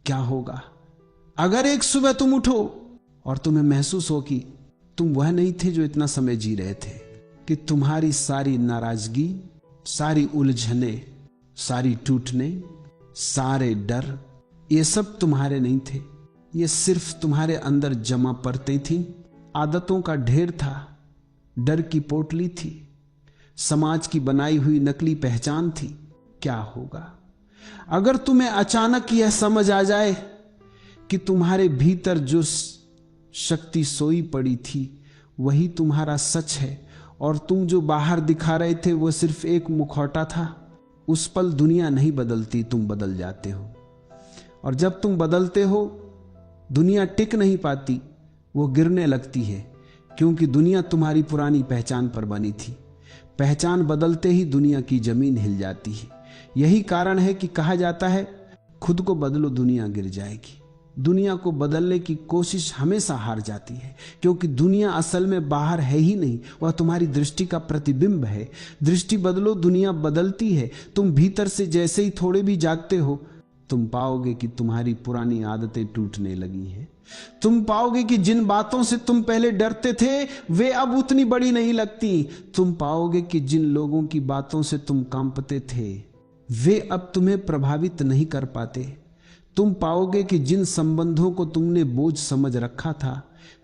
क्या होगा अगर एक सुबह तुम उठो और तुम्हें महसूस हो कि तुम वह नहीं थे जो इतना समय जी रहे थे, कि तुम्हारी सारी नाराजगी, सारी उलझने, सारी टूटने, सारे डर, ये सब तुम्हारे नहीं थे, ये सिर्फ तुम्हारे अंदर जमा परतें थीं, आदतों का ढेर था, डर की पोटली थी, समाज की बनाई हुई नकली पहचान थी। क्या होगा अगर तुम्हें अचानक यह समझ आ जाए कि तुम्हारे भीतर जो शक्ति सोई पड़ी थी वही तुम्हारा सच है, और तुम जो बाहर दिखा रहे थे वो सिर्फ एक मुखौटा था। उस पल दुनिया नहीं बदलती, तुम बदल जाते हो। और जब तुम बदलते हो दुनिया टिक नहीं पाती, वो गिरने लगती है, क्योंकि दुनिया तुम्हारी पुरानी पहचान पर बनी थी। पहचान बदलते ही दुनिया की जमीन हिल जाती है। यही कारण है कि कहा जाता है खुद को बदलो दुनिया गिर जाएगी। दुनिया को बदलने की कोशिश हमेशा हार जाती है, क्योंकि दुनिया असल में बाहर है ही नहीं, वह तुम्हारी दृष्टि का प्रतिबिंब है। दृष्टि बदलो दुनिया बदलती है। तुम भीतर से जैसे ही थोड़े भी जागते हो, तुम पाओगे कि तुम्हारी पुरानी आदतें टूटने लगी हैं। तुम पाओगे कि जिन बातों से तुम पहले डरते थे वे अब उतनी बड़ी नहीं लगती। तुम पाओगे कि जिन लोगों की बातों से तुम कांपते थे वे अब तुम्हें प्रभावित नहीं कर पाते। तुम पाओगे कि जिन संबंधों को तुमने बोझ समझ रखा था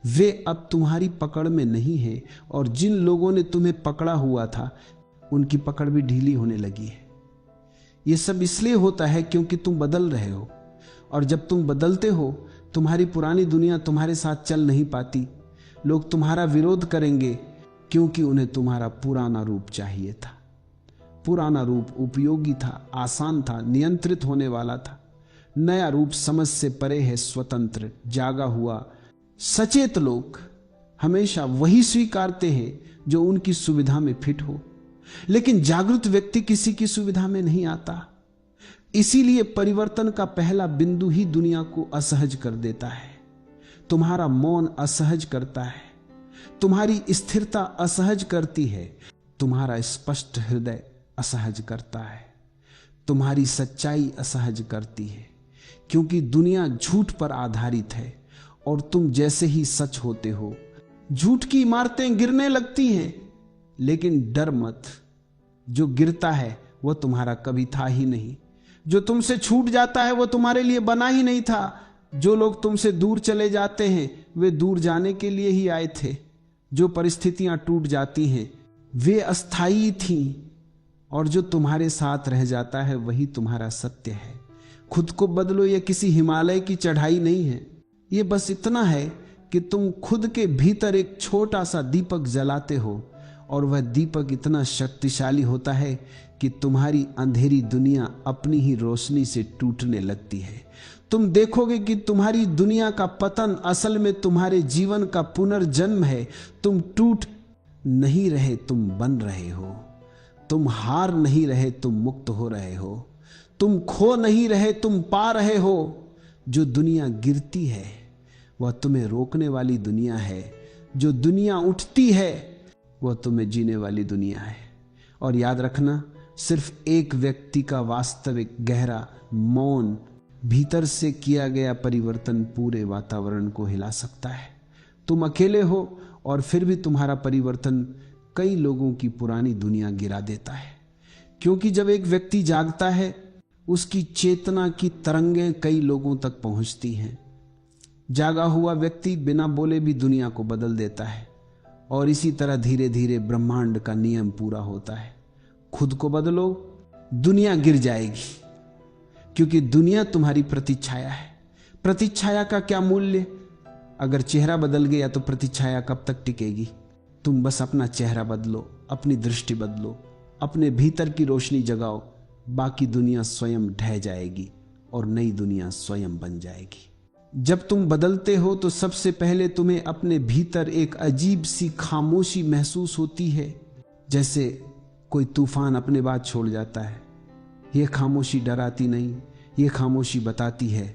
वे अब तुम्हारी पकड़ में नहीं है, और जिन लोगों ने तुम्हें पकड़ा हुआ था उनकी पकड़ भी ढीली होने लगी है। यह सब इसलिए होता है क्योंकि तुम बदल रहे हो, और जब तुम बदलते हो तुम्हारी पुरानी दुनिया तुम्हारे साथ चल नहीं पाती। लोग तुम्हारा विरोध करेंगे क्योंकि उन्हें तुम्हारा पुराना रूप चाहिए था। पुराना रूप उपयोगी था, आसान था, नियंत्रित होने वाला था। नया रूप समझ से परे है, स्वतंत्र, जागा हुआ। सचेत लोग हमेशा वही स्वीकारते हैं जो उनकी सुविधा में फिट हो, लेकिन जागृत व्यक्ति किसी की सुविधा में नहीं आता। इसीलिए परिवर्तन का पहला बिंदु ही दुनिया को असहज कर देता है। तुम्हारा मौन असहज करता है, तुम्हारी स्थिरता असहज करती है, तुम्हारा स्पष्ट हृदय असहज करता है, तुम्हारी सच्चाई असहज करती है, क्योंकि दुनिया झूठ पर आधारित है और तुम जैसे ही सच होते हो झूठ की इमारतें गिरने लगती हैं। लेकिन डर मत, जो गिरता है वो तुम्हारा कभी था ही नहीं। जो तुमसे छूट जाता है वो तुम्हारे लिए बना ही नहीं था। जो लोग तुमसे दूर चले जाते हैं वे दूर जाने के लिए ही आए थे। जो परिस्थितियां टूट जाती हैं वे अस्थायी थीं, और जो तुम्हारे साथ रह जाता है वही तुम्हारा सत्य है। खुद को बदलो, यह किसी हिमालय की चढ़ाई नहीं है। यह बस इतना है कि तुम खुद के भीतर एक छोटा सा दीपक जलाते हो, और वह दीपक इतना शक्तिशाली होता है कि तुम्हारी अंधेरी दुनिया अपनी ही रोशनी से टूटने लगती है। तुम देखोगे कि तुम्हारी दुनिया का पतन असल में तुम्हारे जीवन का पुनर्जन्म है। तुम टूट नहीं रहे, तुम बन रहे हो। तुम हार नहीं रहे, तुम मुक्त हो रहे हो। तुम खो नहीं रहे, तुम पा रहे हो। जो दुनिया गिरती है वह तुम्हें रोकने वाली दुनिया है, जो दुनिया उठती है वह तुम्हें जीने वाली दुनिया है। और याद रखना, सिर्फ एक व्यक्ति का वास्तविक गहरा मौन भीतर से किया गया परिवर्तन पूरे वातावरण को हिला सकता है। तुम अकेले हो और फिर भी तुम्हारा परिवर्तन कई लोगों की पुरानी दुनिया गिरा देता है, क्योंकि जब एक व्यक्ति जागता है उसकी चेतना की तरंगें कई लोगों तक पहुंचती हैं। जागा हुआ व्यक्ति बिना बोले भी दुनिया को बदल देता है, और इसी तरह धीरे धीरे ब्रह्मांड का नियम पूरा होता है। खुद को बदलो, दुनिया गिर जाएगी, क्योंकि दुनिया तुम्हारी प्रतिच्छाया है। प्रतिच्छाया का क्या मूल्य? अगर चेहरा बदल गया तो प्रतिच्छाया कब तक टिकेगी? तुम बस अपना चेहरा बदलो, अपनी दृष्टि बदलो, अपने भीतर की रोशनी जगाओ, बाकी दुनिया स्वयं ढह जाएगी और नई दुनिया स्वयं बन जाएगी। जब तुम बदलते हो तो सबसे पहले तुम्हें अपने भीतर एक अजीब सी खामोशी महसूस होती है, जैसे कोई तूफान अपने बाद छोड़ जाता है। यह खामोशी डराती नहीं, यह खामोशी बताती है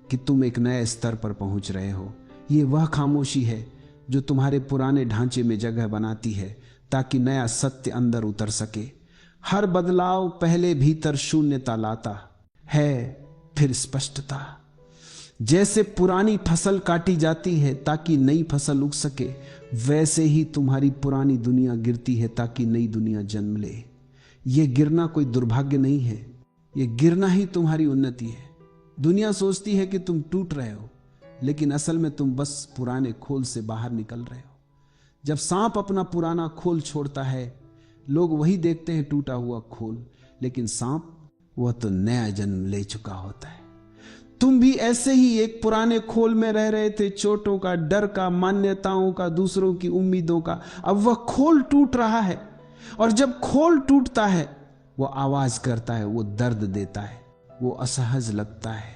कि तुम एक नए स्तर पर पहुंच रहे हो। यह वह खामोशी है जो तुम्हारे पुराने ढांचे में जगह बनाती है, ताकि नया सत्य अंदर उतर सके। हर बदलाव पहले भीतर शून्यता लाता है, फिर स्पष्टता। जैसे पुरानी फसल काटी जाती है ताकि नई फसल उग सके, वैसे ही तुम्हारी पुरानी दुनिया गिरती है ताकि नई दुनिया जन्म ले। यह गिरना कोई दुर्भाग्य नहीं है, यह गिरना ही तुम्हारी उन्नति है। दुनिया सोचती है कि तुम टूट रहे हो, लेकिन असल में तुम बस पुराने खोल से बाहर निकल रहे हो। जब सांप अपना पुराना खोल छोड़ता है, लोग वही देखते हैं टूटा हुआ खोल, लेकिन सांप वह तो नया जन्म ले चुका होता है। तुम भी ऐसे ही एक पुराने खोल में रह रहे थे, चोटों का, डर का, मान्यताओं का, दूसरों की उम्मीदों का। अब वह खोल टूट रहा है, और जब खोल टूटता है वो आवाज करता है, वो दर्द देता है, वो असहज लगता है,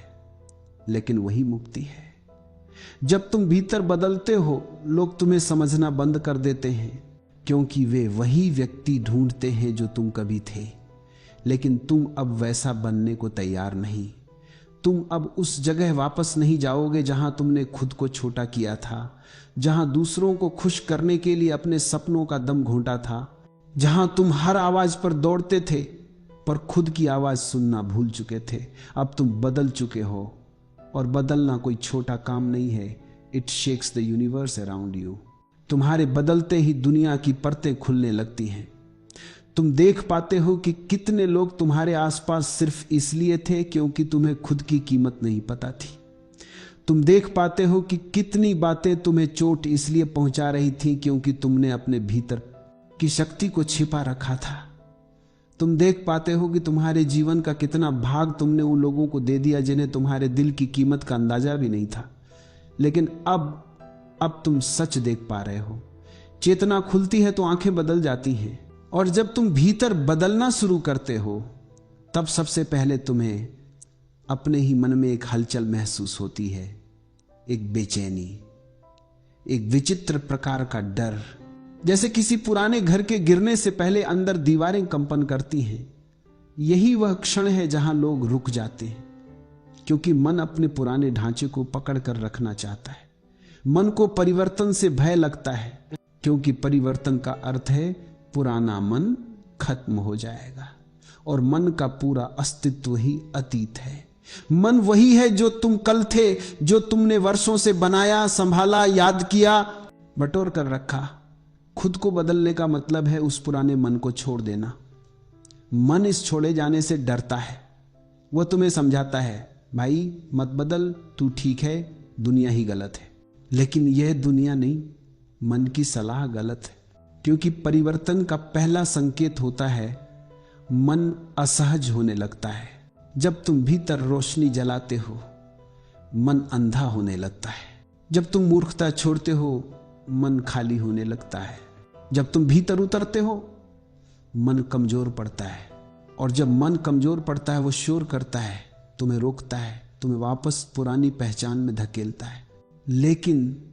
लेकिन वही मुक्ति है। जब तुम भीतर बदलते हो, लोग तुम्हें समझना बंद कर देते हैं, क्योंकि वे वही व्यक्ति ढूंढते हैं जो तुम कभी थे। लेकिन तुम अब वैसा बनने को तैयार नहीं। तुम अब उस जगह वापस नहीं जाओगे जहां तुमने खुद को छोटा किया था, जहां दूसरों को खुश करने के लिए अपने सपनों का दम घोंटा था, जहां तुम हर आवाज पर दौड़ते थे पर खुद की आवाज सुनना भूल चुके थे। अब तुम बदल चुके हो, और बदलना कोई छोटा काम नहीं है। It shakes the universe around you. तुम्हारे बदलते ही दुनिया की परतें खुलने लगती हैं। तुम देख पाते हो कि कितने लोग तुम्हारे आसपास सिर्फ इसलिए थे क्योंकि तुम्हें खुद की कीमत नहीं पता थी। तुम देख पाते हो कि कितनी बातें तुम्हें चोट इसलिए पहुंचा रही थी क्योंकि तुमने अपने भीतर की शक्ति को छिपा रखा था। तुम देख पाते हो कि तुम्हारे जीवन का कितना भाग तुमने उन लोगों को दे दिया जिन्हें तुम्हारे दिल की कीमत का अंदाजा भी नहीं था। लेकिन अब तुम सच देख पा रहे हो। चेतना खुलती है तो आंखें बदल जाती हैं, और जब तुम भीतर बदलना शुरू करते हो, तब सबसे पहले तुम्हें अपने ही मन में एक हलचल महसूस होती है, एक बेचैनी, एक विचित्र प्रकार का डर, जैसे किसी पुराने घर के गिरने से पहले अंदर दीवारें कंपन करती हैं। यही वह क्षण है जहां लोग रुक जाते हैं, क्योंकि मन अपने पुराने ढांचे को पकड़ कर रखना चाहता है। मन को परिवर्तन से भय लगता है, क्योंकि परिवर्तन का अर्थ है पुराना मन खत्म हो जाएगा, और मन का पूरा अस्तित्व ही अतीत है। मन वही है जो तुम कल थे, जो तुमने वर्षों से बनाया, संभाला, याद किया, बटोर कर रखा। खुद को बदलने का मतलब है उस पुराने मन को छोड़ देना। मन इस छोड़े जाने से डरता है। वह तुम्हें समझाता है, भाई मत बदल, तू ठीक है, दुनिया ही गलत है। लेकिन यह दुनिया नहीं, मन की सलाह गलत है, क्योंकि परिवर्तन का पहला संकेत होता है मन असहज होने लगता है। जब तुम भीतर रोशनी जलाते हो, मन अंधा होने लगता है। जब तुम मूर्खता छोड़ते हो, मन खाली होने लगता है। जब तुम भीतर उतरते हो, मन कमजोर पड़ता है, और जब मन कमजोर पड़ता है वो शोर करता है, तुम्हें रोकता है, तुम्हें वापस पुरानी पहचान में धकेलता है। लेकिन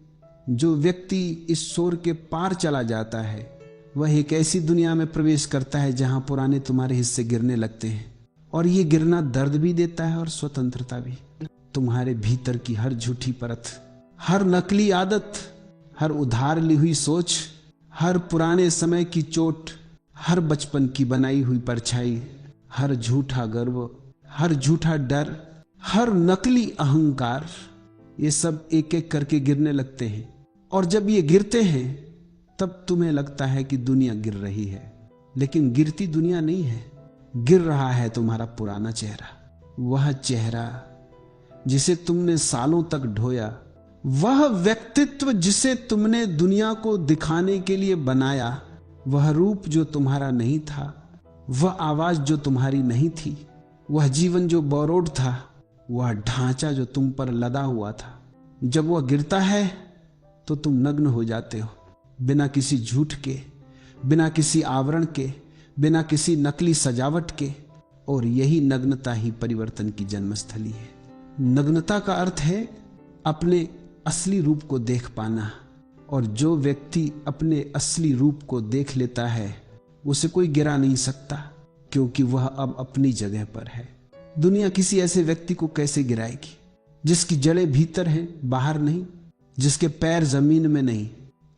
जो व्यक्ति इस शोर के पार चला जाता है, वह एक ऐसी दुनिया में प्रवेश करता है जहां पुराने तुम्हारे हिस्से गिरने लगते हैं, और ये गिरना दर्द भी देता है और स्वतंत्रता भी। तुम्हारे भीतर की हर झूठी परत, हर नकली आदत, हर उधार ली हुई सोच, हर पुराने समय की चोट, हर बचपन की बनाई हुई परछाई, हर झूठा गर्व, हर झूठा डर, हर नकली अहंकार, ये सब एक एक करके गिरने लगते हैं। और जब ये गिरते हैं तब तुम्हें लगता है कि दुनिया गिर रही है, लेकिन गिरती दुनिया नहीं है, गिर रहा है तुम्हारा पुराना चेहरा। वह चेहरा जिसे तुमने सालों तक ढोया, वह व्यक्तित्व जिसे तुमने दुनिया को दिखाने के लिए बनाया, वह रूप जो तुम्हारा नहीं था, वह आवाज जो तुम्हारी नहीं थी, वह जीवन जो बोरोड था, वह ढांचा जो तुम पर लदा हुआ था। जब वह गिरता है तो तुम नग्न हो जाते हो, बिना किसी झूठ के, बिना किसी आवरण के, बिना किसी नकली सजावट के। और यही नग्नता ही परिवर्तन की जन्मस्थली है। नग्नता का अर्थ है अपने असली रूप को देख पाना, और जो व्यक्ति अपने असली रूप को देख लेता है उसे कोई गिरा नहीं सकता, क्योंकि वह अब अपनी जगह पर है। दुनिया किसी ऐसे व्यक्ति को कैसे गिराएगी जिसकी जड़ें भीतर हैं, बाहर नहीं, जिसके पैर जमीन में नहीं,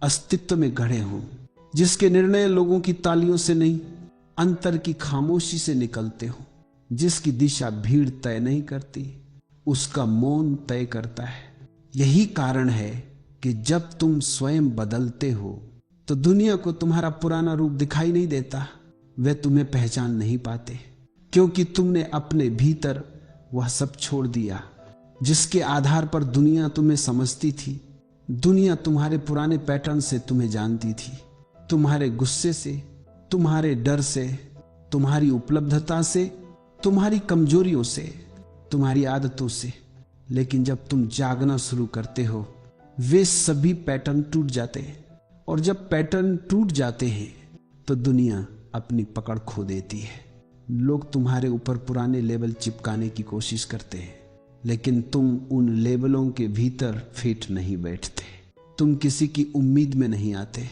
अस्तित्व में गड़े हों, जिसके निर्णय लोगों की तालियों से नहीं, अंतर की खामोशी से निकलते हों, जिसकी दिशा भीड़ तय नहीं करती, उसका मौन तय करता है। यही कारण है कि जब तुम स्वयं बदलते हो तो दुनिया को तुम्हारा पुराना रूप दिखाई नहीं देता, वे तुम्हें पहचान नहीं पाते, क्योंकि तुमने अपने भीतर वह सब छोड़ दिया जिसके आधार पर दुनिया तुम्हें समझती थी। दुनिया तुम्हारे पुराने पैटर्न से तुम्हें जानती थी, तुम्हारे गुस्से से, तुम्हारे डर से, तुम्हारी उपलब्धता से, तुम्हारी कमजोरियों से, तुम्हारी आदतों से। लेकिन जब तुम जागना शुरू करते हो वे सभी पैटर्न टूट जाते हैं, और जब पैटर्न टूट जाते हैं तो दुनिया अपनी पकड़ खो देती है। लोग तुम्हारे ऊपर पुराने लेबल चिपकाने की कोशिश करते हैं, लेकिन तुम उन लेबलों के भीतर फिट नहीं बैठते। तुम किसी की उम्मीद में नहीं आते,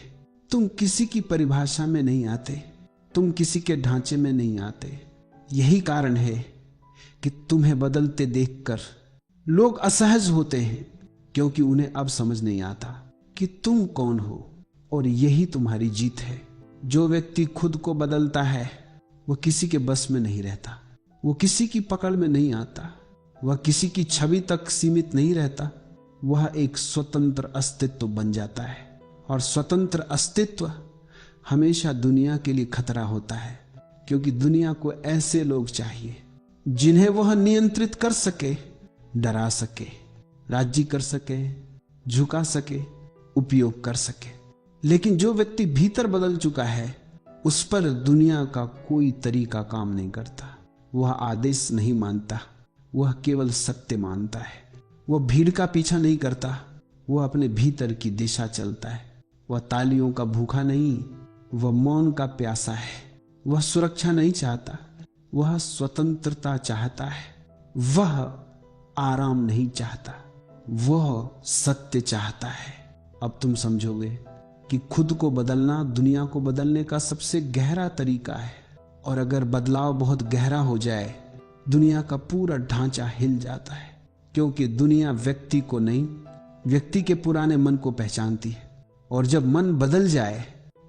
तुम किसी की परिभाषा में नहीं आते, तुम किसी के ढांचे में नहीं आते। यही कारण है कि तुम्हें बदलते देखकर लोग असहज होते हैं, क्योंकि उन्हें अब समझ नहीं आता कि तुम कौन हो। और यही तुम्हारी जीत है। जो व्यक्ति खुद को बदलता है वह किसी के बस में नहीं रहता, वो किसी की पकड़ में नहीं आता, वह किसी की छवि तक सीमित नहीं रहता, वह एक स्वतंत्र अस्तित्व बन जाता है। और स्वतंत्र अस्तित्व हमेशा दुनिया के लिए खतरा होता है, क्योंकि दुनिया को ऐसे लोग चाहिए जिन्हें वह नियंत्रित कर सके, डरा सके, राजी कर सके, झुका सके, उपयोग कर सके। लेकिन जो व्यक्ति भीतर बदल चुका है उस पर दुनिया का कोई तरीका काम नहीं करता। वह आदेश नहीं मानता, वह केवल सत्य मानता है। वह भीड़ का पीछा नहीं करता, वह अपने भीतर की दिशा चलता है। वह तालियों का भूखा नहीं, वह मौन का प्यासा है। वह सुरक्षा नहीं चाहता, वह स्वतंत्रता चाहता है। वह आराम नहीं चाहता, वह सत्य चाहता है। अब तुम समझोगे कि खुद को बदलना दुनिया को बदलने का सबसे गहरा तरीका है। और अगर बदलाव बहुत गहरा हो जाए दुनिया का पूरा ढांचा हिल जाता है, क्योंकि दुनिया व्यक्ति को नहीं, व्यक्ति के पुराने मन को पहचानती है। और जब मन बदल जाए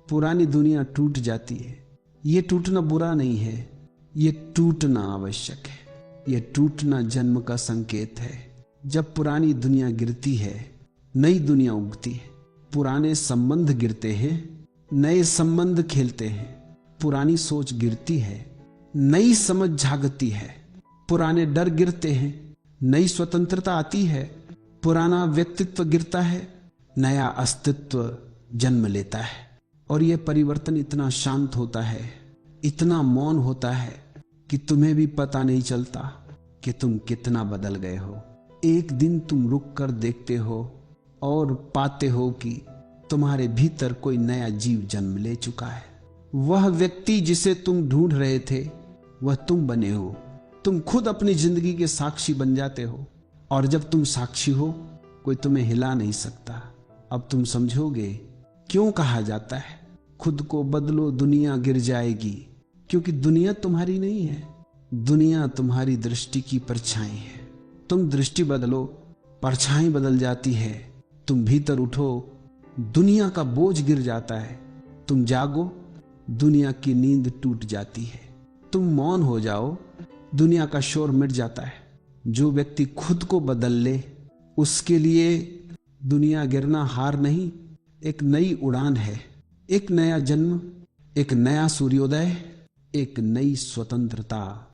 पुरानी दुनिया टूट जाती है। ये टूटना बुरा नहीं है, ये टूटना आवश्यक है। ये टूटना जन्म का संकेत है। जब पुरानी दुनिया गिरती है नई दुनिया उगती है। पुराने संबंध गिरते हैं, नए संबंध खेलते हैं। पुरानी सोच गिरती है, नई समझ जागती है। पुराने डर गिरते हैं, नई स्वतंत्रता आती है। पुराना व्यक्तित्व गिरता है, नया अस्तित्व जन्म लेता है। और यह परिवर्तन इतना शांत होता है, इतना मौन होता है कि तुम्हें भी पता नहीं चलता कि तुम कितना बदल गए हो। एक दिन तुम रुक कर देखते हो और पाते हो कि तुम्हारे भीतर कोई नया जीव जन्म ले चुका है। वह व्यक्ति जिसे तुम ढूंढ रहे थे वह तुम बने हो। तुम खुद अपनी जिंदगी के साक्षी बन जाते हो, और जब तुम साक्षी हो कोई तुम्हें हिला नहीं सकता। अब तुम समझोगे क्यों कहा जाता है खुद को बदलो दुनिया गिर जाएगी। क्योंकि दुनिया तुम्हारी नहीं है, दुनिया तुम्हारी दृष्टि की परछाई है। तुम दृष्टि बदलो, परछाई बदल जाती है। तुम भीतर उठो, दुनिया का बोझ गिर जाता है। तुम जागो, दुनिया की नींद टूट जाती है। तुम मौन हो जाओ, दुनिया का शोर मिट जाता है। जो व्यक्ति खुद को बदल ले उसके लिए दुनिया गिरना हार नहीं, एक नई उड़ान है, एक नया जन्म, एक नया सूर्योदय, एक नई स्वतंत्रता।